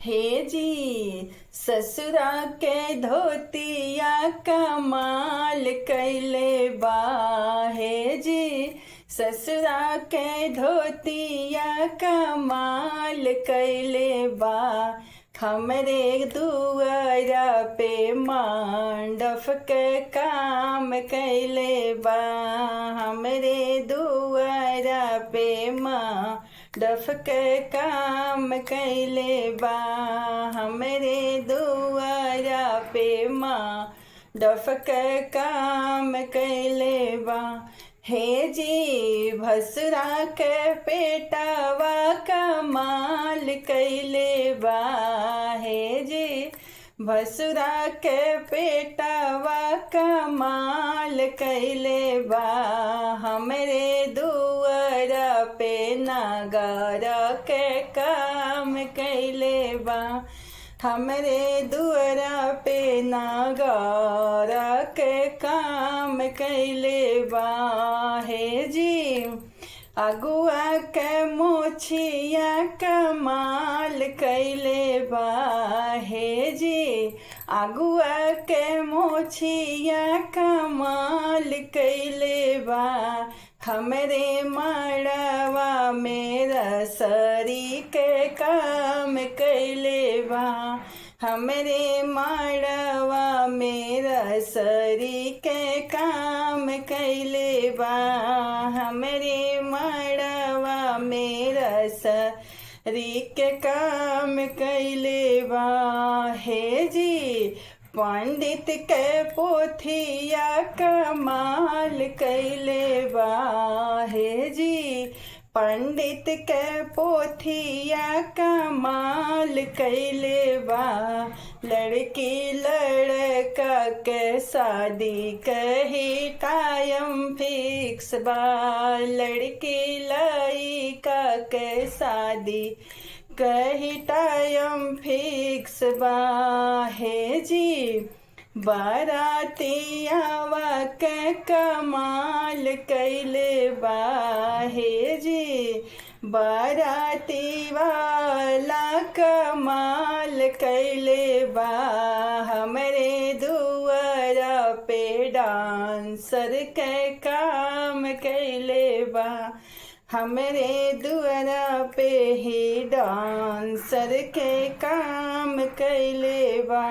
हे जी ससुरा के धोतिया कमाल कैले बा। हे जी ससुरा के धोतिया कमाल कैले बा। हमरे दुआरा पे मंडप के काम कैले बा। हमरे दुआरा पे मंडप के काम कैले बा। हमरे दुआरा पे मंडप के काम कैले बा। हे जी भसुरा के पेटवा कमाल कैले बा। हे जी भसुरा के पेटवा कमाल कैले बा। हमरे दुआरा पे नागारा के काम कैले बा। हमरे दुआरा पे नागारा के काम कैले बा। हे जी अगुआ के मोछिया कमाल कैले बा। हे जी अगुआ के मोछिया कमाल कैले बा। हमरे मड़वा में रसरी के काम कैले बा। हमरे मड़वा में रसरी के काम कैले बा। हमरे मड़वा में रसरी के काम कैले बा। हे जी पंडित के पोथिया कमाल कैले बा। हे जी पंडित के पोथिया कमाल कैले बा। लड़की लड़का के शादी कही टाइम फिक्स बा। लड़की लड़का के शादी कही टाइम फिक्स बा। हे जी बारातियावा के कमाल कैले बा। हे जी बाराती वाला कमाल कैले बा। हमरे दुआरा पे डांसर के काम कैले बा। हमरे दुआरा पे ही डांसर के काम कैले बा।